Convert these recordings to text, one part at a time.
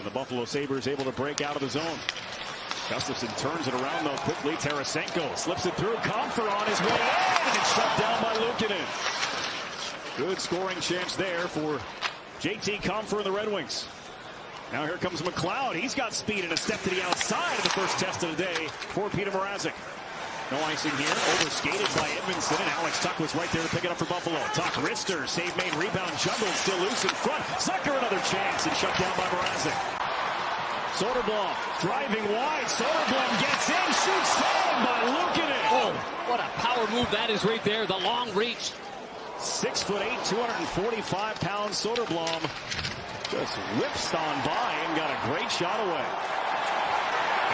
And the Bafffalo Сейбрз able to break out of the zone. Gustafsson turns it around, though, quickly. Tarasenko slips it through. Comfort on his way in, and it's shut down by Luukkonen. Good scoring chance there for JT Comfort and the Red Wings. Now here comes McLeod. He's got speed and a step to the outside of the first test of the day for Peter Mrazek. No icing here. Overskated by Edmondson, and Alex Tuch was right there to pick it up for Buffalo. Tuch, wrister, save made, rebound, juggled, still loose in front. Zucker another chance, and shut down by Mrazek. Soderblom driving wide. Soderblom gets in, shoots, saved by Luukkonen. Oh, what a power move that is right there. The long reach. 6'8", 245-pound Soderblom just whips on by and got a great shot away.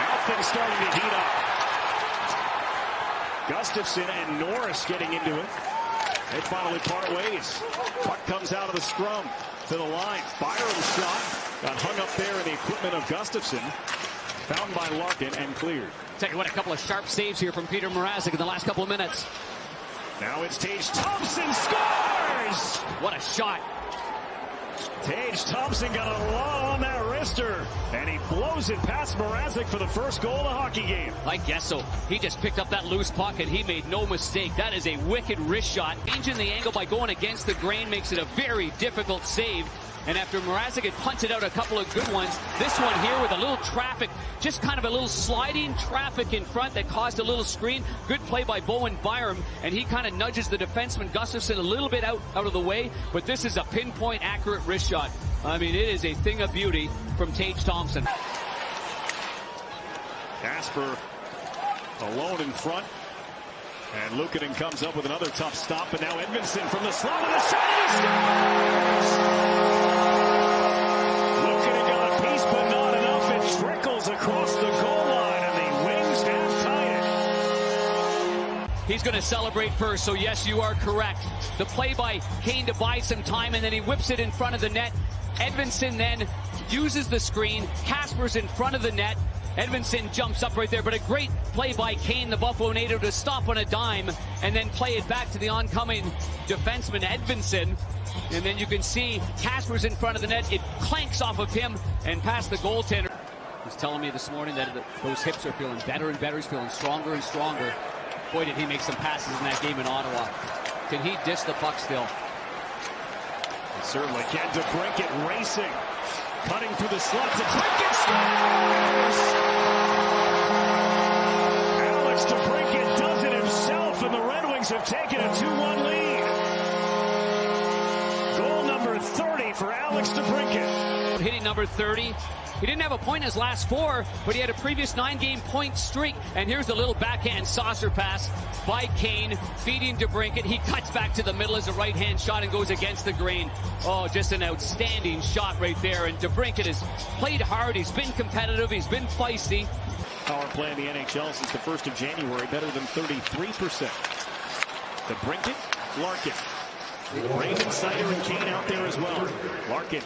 Now things starting to heat up. Gustafsson and Norris getting into it. They finally part ways. Puck comes out of the scrum to the line. Byram's shot got hung up there in the equipment of Gustafsson. Found by Larkin and cleared. Tell you what, a couple of sharp saves here from Peter Mrazek in the last couple of minutes. Now it's Tage Thompson scores! What a shot. Tage Thompson got a lot on that wrister, and he blows it past Mrazek for the first goal of the hockey game. I guess so. He just picked up that loose puck, and he made no mistake. That is a wicked wrist shot. Changing the angle by going against the grain makes it a very difficult save. And after Mrazek had punted out a couple of good ones, this one here with a little traffic, just kind of a little sliding traffic in front that caused a little screen. Good play by Bowen Byram, and he kind of nudges the defenseman Gustafsson a little bit out of the way, but this is a pinpoint accurate wrist shot. I mean, it is a thing of beauty from Tage Thompson. Kasper alone in front. And Luukkonen comes up with another tough stop, and now Edmondson from the slot of the shot, and he scores! Luukkonen got a piece, but not enough. It trickles across the goal line, and the Wings have tied it. He's going to celebrate first, so yes, you are correct. The play by Kane to buy some time, and then he whips it in front of the net. Edmondson then uses the screen. Kasper's in front of the net. Edmondson jumps up right there, but a great play by Kane, the Buffalo native, to stop on a dime and then play it back to the oncoming defenseman, Edmondson. And then you can see Kasper's in front of the net. It clanks off of him and past the goaltender. He's telling me this morning that those hips are feeling better and better. He's feeling stronger and stronger. Boy, did he make some passes in that game in Ottawa. Can he dish the puck still? He certainly can. DeBrincat racing. Cutting through the slot. DeBrincat scores! Alex DeBrincat does it himself, and the Red Wings have taken a 2-1 lead. Goal number 30 for Alex DeBrincat. Hitting number 30. He didn't have a point in his last 4, but he had a previous 9-game point streak. And here's a little backhand saucer pass by Kane, feeding DeBrincat. He cuts back to the middle as a right-hand shot and goes against the grain. Oh, just an outstanding shot right there. And DeBrincat has played hard. He's been competitive. He's been feisty. Power play in the NHL since the 1st of January, better than 33%. DeBrincat, Larkin. Raymond, Sider, and Kane out there as well. Larkin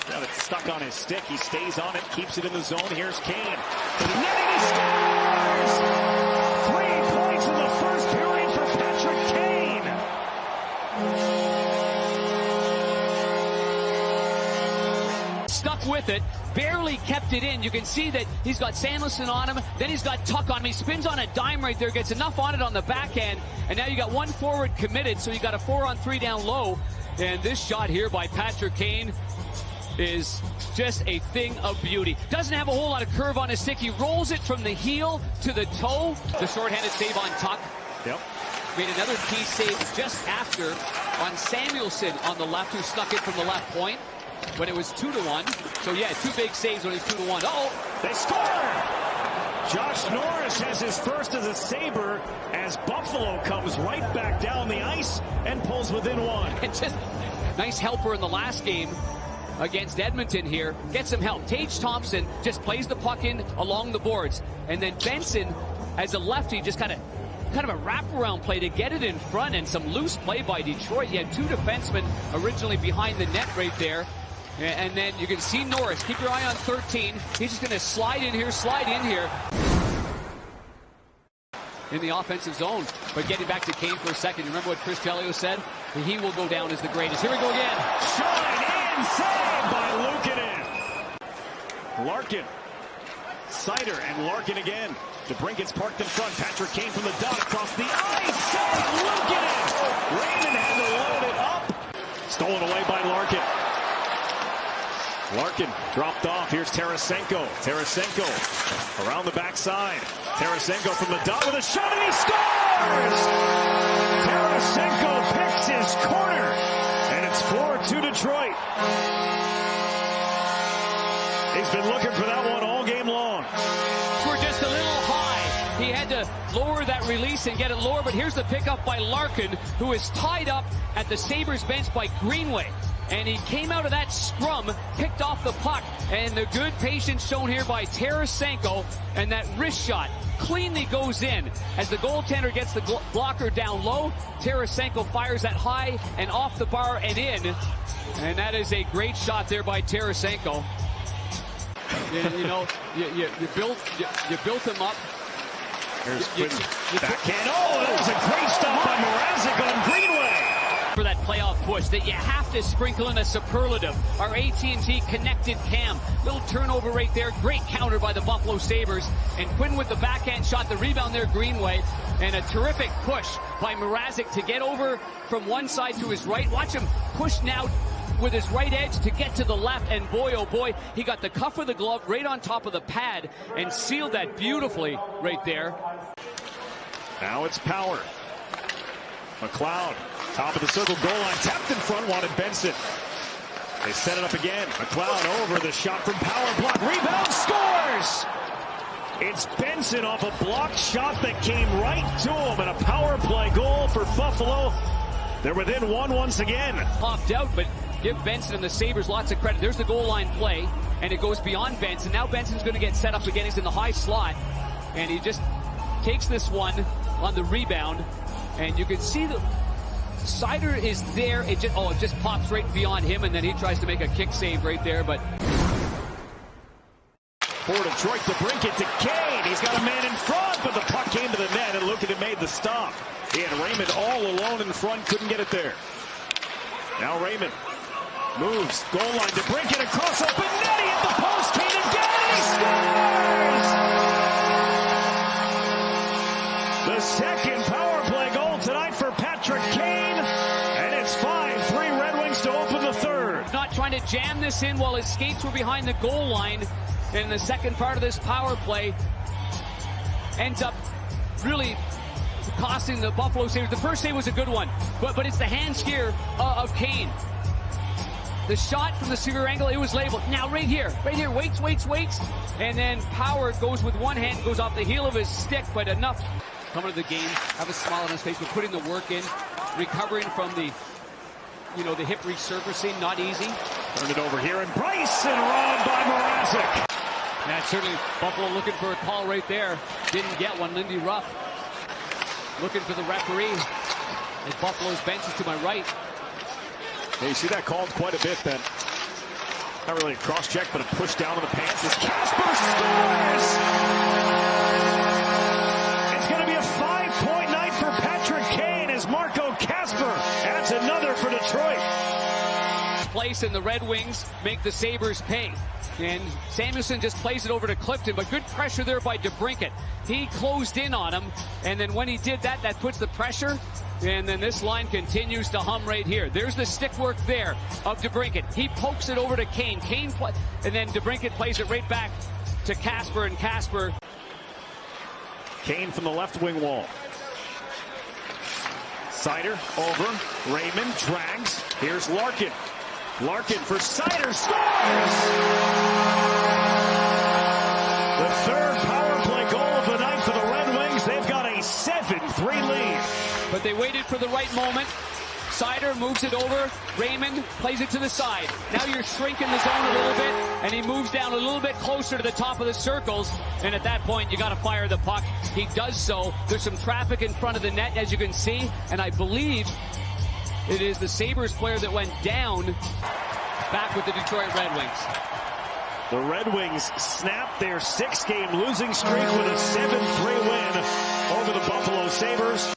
got it stuck on his stick. He stays on it, keeps it in the zone. Here's Kane. Netting, he scores! 3 points in the first period for Patrick Kane. Stuck with it, barely kept it in. You can see that he's got Samuelsson on him, then he's got Tuch on him. He spins on a dime right there, gets enough on it on the backhand, and now you got one forward committed, so you got a 4-on-3 down low. And this shot here by Patrick Kane is just a thing of beauty. Doesn't have a whole lot of curve on his stick. He rolls it from the heel to the toe. The shorthanded save on Tuch. Yep. Made another key save just after on Samuelsson on the left, who snuck it from the left point when it was 2-1. So yeah, 2 big saves when it's 2-1. Oh, they score! Josh Norris has his first as a Sabre as Buffalo comes right back down the ice and pulls within 1. It's just nice helper in the last game against Edmonton here. Get some help. Tage Thompson just plays the puck in along the boards. And then Benson, as a lefty, just kind of a wraparound play to get it in front, and some loose play by Detroit. You had 2 defensemen originally behind the net right there. And then you can see Norris. Keep your eye on 13. He's just going to slide in here. In the offensive zone. But getting back to Kane for a second. You remember what Chris Chelios said? He will go down as the greatest. Here we go again. Shot in, saved by Luukkonen. Larkin. Sider and Larkin again. DeBrincat's parked in front. Patrick Kane from the dot across the ice. And Luukkonen. Raymond had to load it up. Stolen away by Larkin. Larkin dropped off. Here's Tarasenko. Tarasenko around the backside. Tarasenko from the dot with a shot, and he scores! Tarasenko picks his corner, and it's 4-2 Detroit. He's been looking for that one all game long. We're just a little high. He had to lower that release and get it lower, but here's the pickup by Larkin, who is tied up at the Sabres bench by Greenway. And he came out of that scrum, picked off the puck, and the good patience shown here by Tarasenko, and that wrist shot cleanly goes in. As the goaltender gets the blocker down low, Tarasenko fires that high and off the bar and in. And that is a great shot there by Tarasenko. You know, you built him up. Here's backhand. Oh, that was a great stop by Mrazek on Greenway. For that playoff push that you have to sprinkle in a superlative. Our AT&T connected cam. Little turnover right there. Great counter by the Buffalo Sabres. And Quinn with the backhand shot, the rebound there, Greenway. And a terrific push by Mrazek to get over from one side to his right. Watch him push now with his right edge to get to the left, and boy, oh boy, he got the cuff of the glove right on top of the pad and sealed that beautifully right there. Now it's Power. McLeod, top of the circle, goal line, tapped in front, wanted Benson. They set it up again. McLeod over, the shot from Power, block, rebound, scores! It's Benson off a blocked shot that came right to him, and a power play goal for Buffalo. They're within one once again. Popped out, but give Benson and the Sabres lots of credit. There's the goal line play, and it goes beyond Benson. Now Benson's going to get set up again. He's in the high slot, and he just takes this one on the rebound, and you can see the Sider is there. It just pops right beyond him, and then he tries to make a kick save right there, but for Detroit, DeBrincat to Kane. He's got a man in front, but the puck came to the net, and Luukkonen made the stop. He had Raymond all alone in front, couldn't get it there. Now Raymond moves, goal line, DeBrincat across open net, he hit the post, Kane again, and he scores! The second power play goal tonight for Patrick Kane, and it's 5-3 Red Wings to open the third. Not trying to jam this in while his skates were behind the goal line, and in the second part of this power play ends up really costing the Buffalo Sabres. The first save was a good one, but it's the hands here of Kane. The shot from the severe angle, it was labeled. Now right here, waits, and then Power goes with one hand, goes off the heel of his stick, but enough. Coming to the game, have a smile on his face, but putting the work in, recovering from the hip resurfacing, not easy. Turned it over here, and Bryson robbed by Mrazek. That's certainly Buffalo looking for a call right there. Didn't get one. Lindy Ruff looking for the referee. As Buffalo's bench is to my right. Hey, you see that called quite a bit then. Not really a cross-check, but a push down on the pants as Kasper scores! It's going to be a 5-point night for Patrick Kane as Marco Kasper adds another for Detroit. Place in the Red Wings make the Sabres pay. And Samuelson just plays it over to Clifton, but good pressure there by DeBrincat. He closed in on him, and then when he did that, that puts the pressure, and then this line continues to hum right here. There's the stick work there of DeBrincat. He pokes it over to Kane. And then DeBrincat plays it right back to Kasper, and Kasper. Kane from the left wing wall. Sider over. Raymond drags. Here's Larkin. Larkin for Sider, scores! The third power play goal of the night for the Red Wings. They've got a 7-3 lead. But they waited for the right moment. Sider moves it over. Raymond plays it to the side. Now you're shrinking the zone a little bit, and he moves down a little bit closer to the top of the circles. And at that point, you got to fire the puck. He does so. There's some traffic in front of the net, as you can see, and I believe it is the Sabres player that went down back with the Detroit Red Wings. The Red Wings snapped their 6-game losing streak with a 7-3 win over the Buffalo Sabres.